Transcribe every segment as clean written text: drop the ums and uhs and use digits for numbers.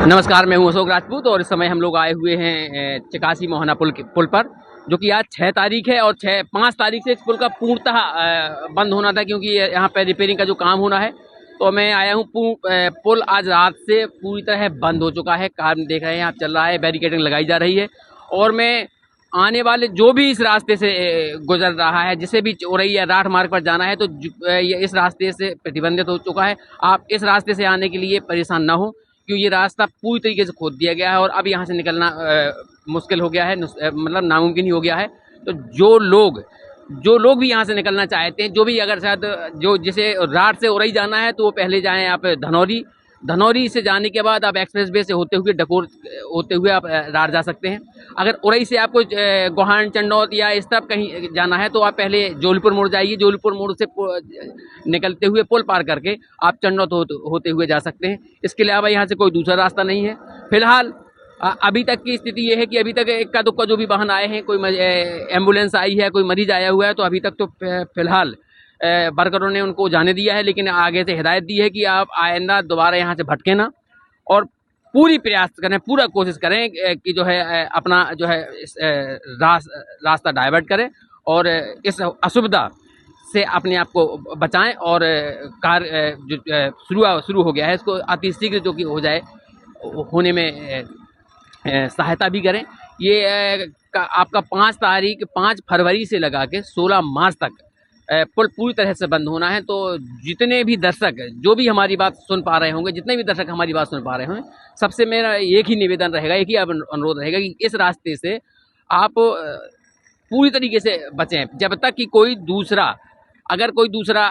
नमस्कार, मैं हूं अशोक राजपूत और इस समय हम लोग आए हुए हैं चकासी मोहना पुल पर, जो कि आज 6 तारीख है और 5 तारीख से इस पुल का पूर्णतः बंद होना था, क्योंकि यहाँ पे रिपेयरिंग का जो काम होना है। तो मैं आया हूँ। पुल आज रात से पूरी तरह बंद हो चुका है। काम देख रहे हैं आप, चल रहा है, बैरिकेडिंग लगाई जा रही है। और मैं आने वाले जो भी इस रास्ते से गुजर रहा है, जिसे भी चौरई या राठ मार्ग पर जाना है, तो ये इस रास्ते से प्रतिबंधित हो चुका है। आप इस रास्ते से आने के लिए परेशान ना हो, क्योंकि ये रास्ता पूरी तरीके से खोद दिया गया है और अब यहाँ से निकलना मुश्किल हो गया है, मतलब नामुमकिन ही हो गया है। तो जो लोग भी यहाँ से निकलना चाहते हैं, जो भी अगर शायद जो जिसे राठ से उरई जाना है, तो वो पहले जाएं आप धनौरी। धनौरी से जाने के बाद आप एक्सप्रेस वे से होते हुए डकोर होते हुए आप राठ जा सकते हैं। अगर उरई से आपको गोहान चंडौत या इस तरफ कहीं जाना है, तो आप पहले जौलपुर मोड़ जाइए। जौलपुर मोड़ से निकलते हुए पुल पार करके आप चंडौत होते हुए जा सकते हैं। इसके अलावा यहाँ से कोई दूसरा रास्ता नहीं है। फिलहाल अभी तक की स्थिति ये है कि अभी तक इक्का दुक्का जो भी वाहन आए हैं, कोई एम्बुलेंस आई है, कोई मरीज आया हुआ है, तो अभी तक तो फिलहाल वर्करों ने उनको जाने दिया है। लेकिन आगे से हिदायत दी है कि आप आइंदा दोबारा यहाँ से भटके ना, और पूरी प्रयास करें, पूरा कोशिश करें कि जो है अपना जो है रास्ता डाइवर्ट करें और इस असुविधा से अपने आप को बचाएं। और कार्य जो शुरू हो गया है, इसको अतिशीघ्र जो कि हो जाए, होने में सहायता भी करें। ये आपका 5 फरवरी से लगा के 16 मार्च तक पुल पूरी तरह से बंद होना है। तो जितने भी दर्शक जो भी हमारी बात सुन पा रहे होंगे, जितने भी दर्शक हमारी बात सुन पा रहे होंगे, सबसे मेरा एक ही निवेदन रहेगा, एक ही अनुरोध रहेगा कि इस रास्ते से आप पूरी तरीके से बचें, जब तक कि अगर कोई दूसरा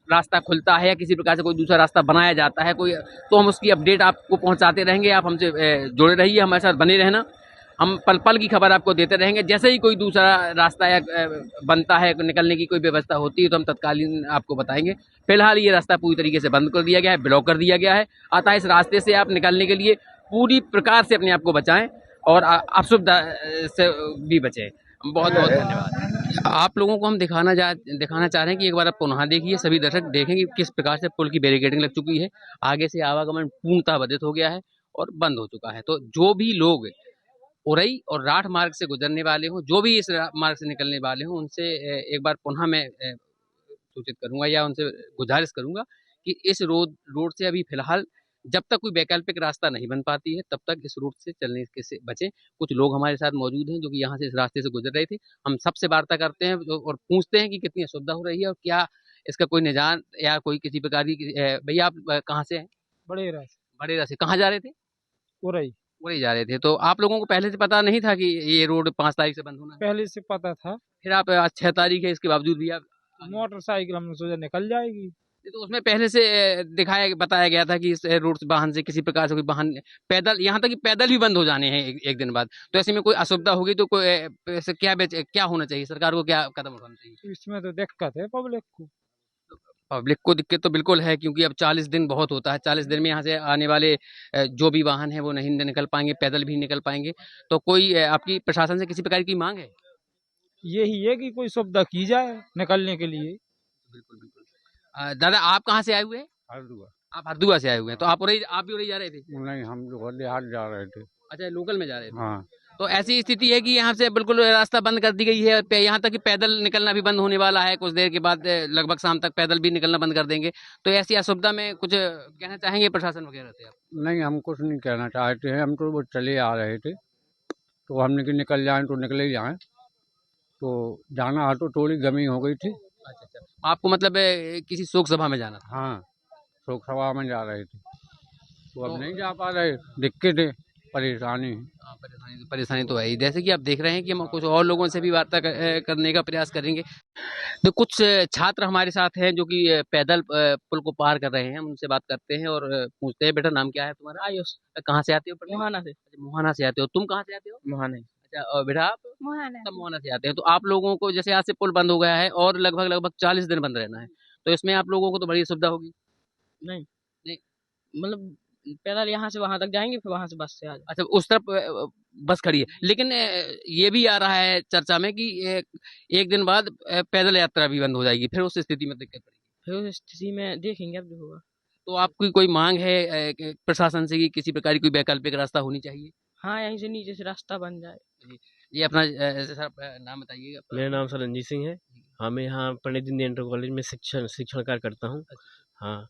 रास्ता खुलता है या किसी प्रकार से कोई दूसरा रास्ता बनाया जाता है तो हम उसकी अपडेट आपको पहुंचाते रहेंगे। आप हमसे जुड़े रहिए, हमारे साथ बने रहना। हम पल पल की खबर आपको देते रहेंगे। जैसे ही कोई दूसरा रास्ता या बनता है, निकलने की कोई व्यवस्था होती है, तो हम तत्कालीन आपको बताएंगे। फिलहाल ये रास्ता पूरी तरीके से बंद कर दिया गया है, ब्लॉक कर दिया गया है। अतः इस रास्ते से आप निकलने के लिए पूरी प्रकार से अपने आप को बचाएं और असुविधा से भी बचें। बहुत बहुत धन्यवाद। आप लोगों को हम दिखाना चाह रहे हैं कि एक बार आप पुनः देखिए, सभी दर्शक देखें कि किस प्रकार से पुल की बैरिकेडिंग लग चुकी है। आगे से आवागमन पूर्णतः बाधित हो गया है और बंद हो चुका है। तो जो भी लोग उरई और राठ मार्ग से गुजरने वाले हों, जो भी इस मार्ग से निकलने वाले हों, उनसे एक बार पुनः मैं सूचित करूंगा या उनसे गुजारिश करूंगा कि इस रोड से अभी फिलहाल जब तक कोई वैकल्पिक रास्ता नहीं बन पाती है, तब तक इस रूट से चलने से बचें। कुछ लोग हमारे साथ मौजूद हैं जो कि यहाँ से इस रास्ते से गुजर रहे थे। हम सबसे वार्ता करते हैं और पूछते हैं कि कितनी असुविधा हो रही है और क्या इसका कोई निजात या कोई किसी प्रकार की। भैया, आप कहाँ से हैं? बड़ेरा से। बड़ेरा से। कहाँ जा रहे थे? उरई। उरई जा रहे थे। तो आप लोगों को पहले से पता नहीं था कि ये रोड 5 तारीख से बंद होना है? पहले से पता था। फिर आप आज 6 तारीख है, इसके बावजूद भी आप मोटरसाइकिल हमने सोचा निकल जाएगी। तो उसमें पहले से बताया गया था कि इस रूट से वाहन से किसी प्रकार से कोई वाहन पैदल, यहाँ तक कि पैदल भी बंद हो जाने हैं एक दिन बाद। तो ऐसे में कोई असुविधा होगी तो कोई ऐसे क्या होना चाहिए, सरकार को क्या कदम उठाना चाहिए? इसमें तो दिक्कत है पब्लिक को। पब्लिक को दिक्कत तो बिल्कुल है, क्योंकि अब 40 दिन बहुत होता है। 40 दिन में यहाँ से आने वाले जो भी वाहन है वो नहीं निकल पाएंगे, पैदल भी निकल पाएंगे। तो कोई आपकी प्रशासन से किसी प्रकार की मांग है? यही है कि कोई सुविधा की जाए निकलने के लिए। बिल्कुल बिल्कुल। दादा, आप कहाँ से आए हुए हैं? हरदुआ। आप हरदुआ से आए हुए हैं। तो आप भी उरई जा रहे थे? नहीं, हम लोग देहात जा रहे थे। अच्छा, लोकल में जा रहे थे। हाँ। तो ऐसी स्थिति है कि यहाँ से बिल्कुल रास्ता बंद कर दी गई है। यहाँ तक कि पैदल निकलना भी बंद होने वाला है। कुछ देर के बाद लगभग शाम तक पैदल भी निकलना बंद कर देंगे। तो ऐसी असुविधा में कुछ कहना चाहेंगे प्रशासन वगैरह से आप? नहीं, हम कुछ नहीं कहना चाहते हैं। हम तो वो चले आ रहे थे, तो हमने कि निकल जाएं तो निकले ही जाएं। तो जाना है तो थोड़ी गमी हो गई थी। अच्छा अच्छा। आपको मतलब किसी शोक सभा में जाना था? हाँ, शोक सभा में जा रहे थे, तो अब नहीं जा पा रहे। दिक्कत है, परेशानी है। हाँ, परेशानी तो है ही। जैसे कि आप देख रहे हैं कि हम कुछ और लोगों से भी वार्ता करने का प्रयास करेंगे। तो कुछ छात्र हमारे साथ हैं जो कि पैदल पुल को पार कर रहे हैं। हम उनसे बात करते हैं और पूछते हैं, बेटा नाम क्या है तुम्हारा? आयुष। कहाँ से आते हो? मुहाना से। अच्छा, मोहाना से आते हो। तुम कहाँ से आते हो? मुहाना। अच्छा, और बेटा आप? मुहाना। सब मोहाना से आते हैं। तो आप लोगों को जैसे आज से पुल बंद हो गया है और लगभग 40 दिन बंद रहना है, तो इसमें आप लोगों को तो बड़ी सुविधा होगी। नहीं नहीं। मतलब पैदल यहाँ से वहां तक जाएंगे, फिर वहां से बस से आ जाएंगे। अच्छा, उस तरफ बस खड़ी है। लेकिन ये भी आ रहा है चर्चा में कि एक दिन बाद पैदल यात्रा भी बंद हो जाएगी। फिर उस स्थिति में दिक्कत पड़ेगी। फिर उस स्थिति में देखेंगे अब जो होगा। तो आपकी कोई मांग है कि प्रशासन से कि किसी प्रकार की कोई वैकल्पिक रास्ता होनी चाहिए? हाँ, यहीं से नीचे से रास्ता बन जाए। जी, जी अपना सर नाम बताइए अपना। मेरा नाम सर रणजीत सिंह है। हाँ, मैं यहाँ पंडित दीनदयाल कॉलेज में शिक्षण कार्य करता हूँ। हाँ।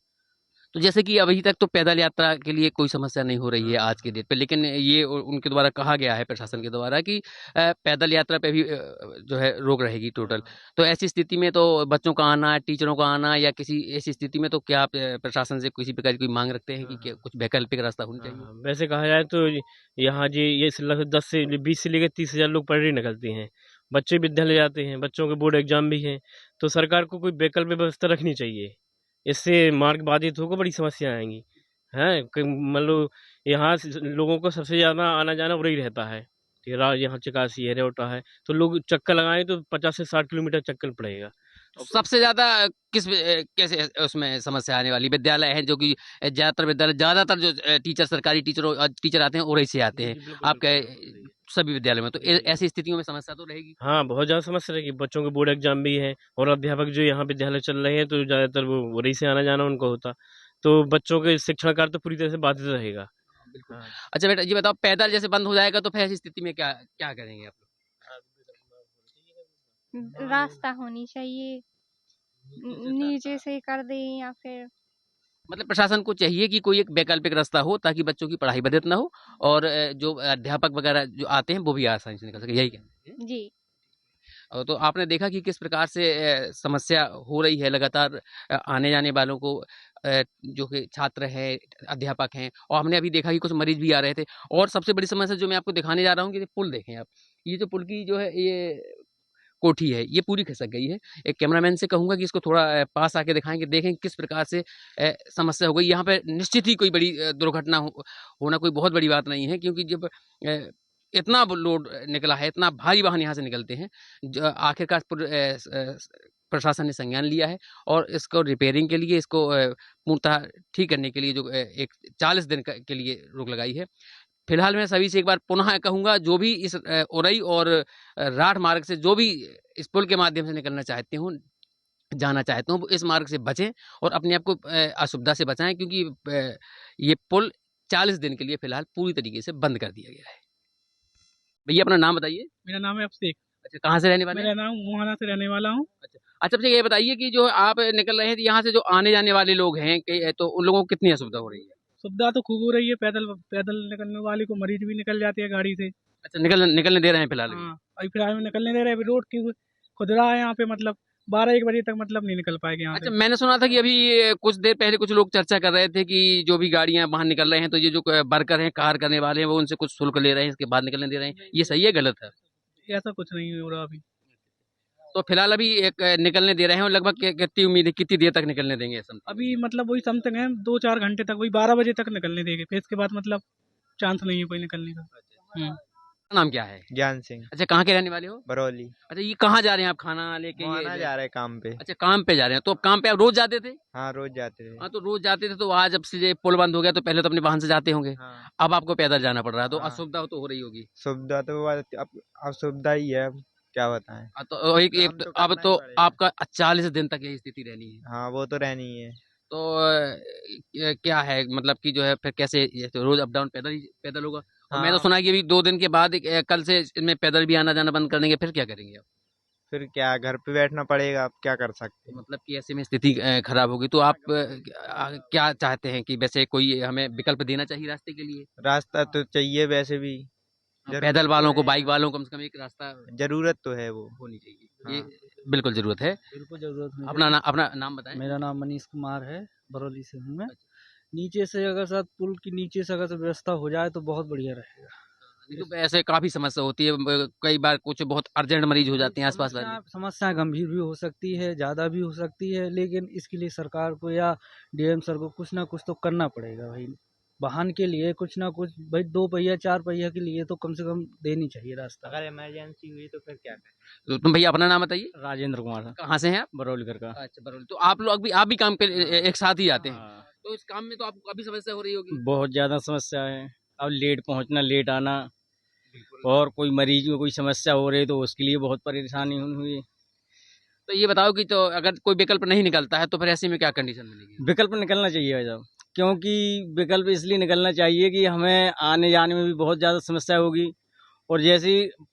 तो जैसे कि अभी तक तो पैदल यात्रा के लिए कोई समस्या नहीं हो रही है आज के डेट पे, लेकिन ये उनके द्वारा कहा गया है प्रशासन के द्वारा कि पैदल यात्रा पे भी जो है रोक रहेगी टोटल। तो ऐसी स्थिति में तो बच्चों का आना, टीचरों का आना या किसी ऐसी स्थिति में तो क्या आप प्रशासन से किसी प्रकार की कोई मांग रखते हैं कि कुछ वैकल्पिक रास्ता होनी चाहिए? हाँ, वैसे कहा जाए तो यहाँ जी ये लगभग 20 से लेकर 30,000 लोग पर डे निकलते हैं। बच्चे विद्यालय जाते हैं, बच्चों के बोर्ड एग्जाम भी हैं। तो सरकार को कोई वैकल्पिक व्यवस्था रखनी चाहिए। इससे मार्ग बाधित होकर बड़ी समस्या आएंगी। हैं मान लो यहाँ लोगों को सबसे ज़्यादा आना जाना वही रहता है। यहाँ चिकासी है, रेवटा है, तो लोग चक्कर लगाएं तो 50 से 60 किलोमीटर चक्कर पड़ेगा। सबसे ज्यादा किस कैसे उसमें समस्या आने वाली? विद्यालय है जो कि ज्यादातर विद्यालय, ज्यादातर जो टीचर, सरकारी टीचर आते हैं उड़ई से आते हैं आपके सभी विद्यालय में, तो ऐसी स्थितियों में समस्या तो रहेगी। हाँ, बहुत ज़्यादा समस्या रहेगी। बच्चों के बोर्ड एग्जाम भी है और अध्यापक जो यहाँ विद्यालय चल रहे हैं तो ज़्यादातर वो उड़ई से आना जाना उनको होता। तो बच्चों के शिक्षण कार्य तो पूरी तरह से बाधित रहेगा। हाँ। अच्छा बेटा ये बताओ, पैदल जैसे बंद हो जाएगा तो फिर ऐसी स्थिति में क्या क्या करेंगे आप लोग? रास्ता होनी चाहिए, नीचे से कर दें या फिर मतलब प्रशासन को चाहिए कि कोई एक वैकल्पिक रास्ता हो ताकि बच्चों की पढ़ाई बाधित ना हो और जो अध्यापक वगैरह जो आते हैं वो भी आसानी से निकल सके, यही कहते हैं। जी। तो आपने देखा कि किस प्रकार से समस्या हो रही है लगातार आने जाने वालों को, जो कि छात्र हैं, अध्यापक हैं, और हमने अभी देखा कि कुछ मरीज भी आ रहे थे। और सबसे बड़ी समस्या जो मैं आपको दिखाने जा रहा हूँ कि ये पुल देखें आप, ये जो पुल की जो है ये कोठी है ये पूरी खिसक गई है। एक कैमरामैन से कहूंगा कि इसको थोड़ा पास आके दिखाएं कि देखें किस प्रकार से समस्या हो गई। यहाँ पे निश्चित ही कोई बड़ी दुर्घटना होना कोई बहुत बड़ी बात नहीं है, क्योंकि जब इतना लोड निकला है, इतना भारी वाहन यहाँ से निकलते हैं, आखिरकार प्रशासन ने संज्ञान लिया है और इसको रिपेयरिंग के लिए, इसको पूर्णतः ठीक करने के लिए जो एक 40 दिन के लिए रोक लगाई है। फिलहाल मैं सभी से एक बार पुनः कहूंगा, जो भी इस उरई और राठ मार्ग से जो भी इस पुल के माध्यम से निकलना चाहते हो, जाना चाहते हो, वो इस मार्ग से बचें और अपने आप को असुविधा से बचाएं, क्योंकि ये पुल 40 दिन के लिए फिलहाल पूरी तरीके से बंद कर दिया गया है। भैया अपना नाम बताइए। मेरा नाम है अभिषेक। अच्छा, कहाँ से रहने वाले? मेरा नाम मोहाना से रहने वाला हूँ। अच्छा भैया ये बताइए कि जो आप निकल रहे हैं यहाँ से, जो आने जाने वाले लोग हैं तो उन लोगों को कितनी असुविधा हो रही है? सुविधा तो खूब हो रही है, पैदल निकलने वाले को, मरीज भी निकल जाते हैं गाड़ी से। अच्छा, निकलने दे रहे हैं फिलहाल? हाँ, अभी फिलहाल में निकलने दे रहे हैं। अभी रोड की खुदरा है यहाँ पे, मतलब 12-1 बजे तक मतलब नहीं निकल पाएंगे यहाँ अच्छा, से। मैंने सुना था कि अभी कुछ देर पहले कुछ लोग चर्चा कर रहे थे कि जो भी गाड़ियां बाहर निकल रहे हैं तो ये जो वर्कर हैं, कार करने वाले हैं, वो उनसे कुछ शुल्क ले रहे हैं, इसके बाद निकलने दे रहे हैं। ये सही है गलत है? ऐसा कुछ नहीं हो रहा अभी। तो फिलहाल अभी एक निकलने दे रहे हैं, और लगभग कितनी उम्मीद है, कितनी देर तक निकलने देंगे? अभी मतलब वही समथिंग है, 2-4 घंटे तक, वही 12 बजे तक निकलने देंगे। फिर इसके बाद मतलब चांस नहीं है कोई निकलने का। नाम क्या है? ज्ञान सिंह, अच्छा, कहाँ के रहने वाले हो? बरौली। अच्छा, ये कहाँ जा रहे हैं आप खाना लेके? मोहाना जा रहे काम पे। अच्छा, काम पे जा रहे हैं। तो अब काम पे आप रोज जाते थे? हाँ, रोज जाते थे। हाँ, तो रोज जाते थे, तो आज जब से ये पुल बंद हो गया तो पहले तो अपने वाहन से जाते होंगे, हाँ, अब आपको पैदल जाना पड़ रहा है, तो हाँ। असुविधा तो हो रही होगी। सुविधा तो अब सुविधा ही है, अब क्या बताएं। तो काम तो अब करना तो ही पड़ेगा। आपका 40 दिन तक यही स्थिति रहनी है। हाँ, वो तो रहनी ही है। तो क्या है मतलब कि जो है फिर कैसे, ये तो रोज अप डाउन पैदल होगा? और मैं तो हाँ। सुना कि अभी 2 दिन के बाद कल से इसमें पैदल भी आना जाना बंद कर देंगे, फिर क्या करेंगे आप? फिर क्या, घर पे बैठना पड़ेगा, अब क्या कर सकते तो हैं। मतलब कि ऐसे में स्थिति खराब होगी, तो आप क्या चाहते हैं कि वैसे कोई हमें विकल्प देना चाहिए रास्ते के लिए? रास्ता तो चाहिए वैसे भी, पैदल वालों को, बाइक वालों को कम से कम एक रास्ता जरूरत तो है वो। होनी चाहिए। हाँ। ये बिल्कुल जरूरत है। बिल्कुल जरूरत नहीं। अपना नाम बताएं। मेरा नाम मनीष कुमार है, बरौली से हूँ मैं। नीचे से अगर साथ पुल की नीचे से अगर व्यवस्था हो जाए तो बहुत बढ़िया रहेगा। नहीं तो ऐसे काफी समस्या होती है, कई बार कुछ बहुत अर्जेंट मरीज हो जाते हैं आसपास वाले। समस्या गंभीर भी हो सकती है, ज़्यादा भी हो सकती है, लेकिन इसके लिए सरकार को या डीएम सर को कुछ ना कुछ तो करना पड़ेगा भाई। वाहन के लिए कुछ ना कुछ भाई, 2 पहिया 4 पहिया के लिए तो कम से कम देनी चाहिए रास्ता। अगर इमरजेंसी हुई तो फिर क्या करें। तो तुम भैया अपना नाम बताइए। राजेंद्र कुमार, कहाँ से हैं आप? बरौली घर का। अच्छा, बरौली। तो आप लोग भी, आप भी काम पे एक साथ ही आते हैं, तो इस काम में तो आपको काफी समस्या हो रही होगी। बहुत ज़्यादा समस्या है। अब लेट पहुंचना, लेट आना, और कोई मरीज में कोई समस्या हो रही है तो उसके लिए बहुत परेशानी हुई। तो ये बताओ कि तो अगर कोई विकल्प नहीं निकलता है तो फिर ऐसे में क्या कंडीशन मिलेगी? विकल्प निकलना चाहिए भाई साहब, क्योंकि विकल्प इसलिए निकलना चाहिए कि हमें आने जाने में भी बहुत ज़्यादा समस्या होगी। और जैसे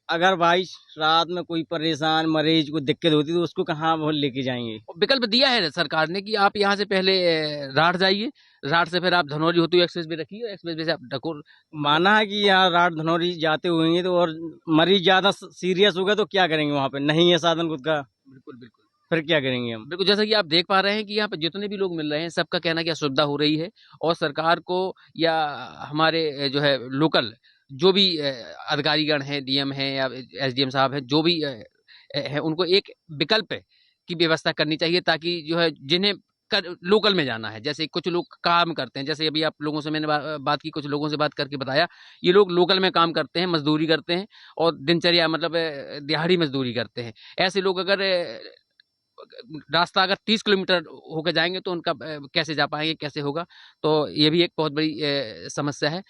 अगर भाई रात में कोई परेशान मरीज को दिक्कत होती तो उसको कहाँ वो लेके जाएंगे। विकल्प दिया है सरकार ने कि आप यहाँ से पहले राठ जाइए, राठ से फिर आप धनौरी होते हुए एक्सप्रेस वे रखिए, एक्सप्रेस वे से आप डकोर। माना है कि यहाँ रात धनौरी जाते हुए तो और मरीज ज़्यादा सीरियस होगा तो क्या करेंगे, वहाँ पे नहीं है साधन खुद का, बिल्कुल बिल्कुल फिर क्या करेंगे हम। बिल्कुल, जैसा कि आप देख पा रहे हैं कि यहाँ पे जितने भी लोग मिल रहे हैं सबका कहना है कि असुविधा हो रही है और सरकार को या हमारे जो है लोकल जो भी अधिकारीगण हैं, डीएम हैं या एसडीएम साहब हैं, जो भी है उनको एक विकल्प की व्यवस्था करनी चाहिए ताकि जो है जिन्हें लोकल में जाना है, जैसे कुछ लोग काम करते हैं, जैसे अभी आप लोगों से मैंने बात की, कुछ लोगों से बात करके बताया ये लोग लोकल में काम करते हैं, मजदूरी करते हैं और दिनचर्या मतलब दिहाड़ी मजदूरी करते हैं। ऐसे लोग अगर रास्ता अगर 30 किलोमीटर होकर जाएंगे तो उनका कैसे जा पाएंगे, कैसे होगा, तो ये भी एक बहुत बड़ी समस्या है।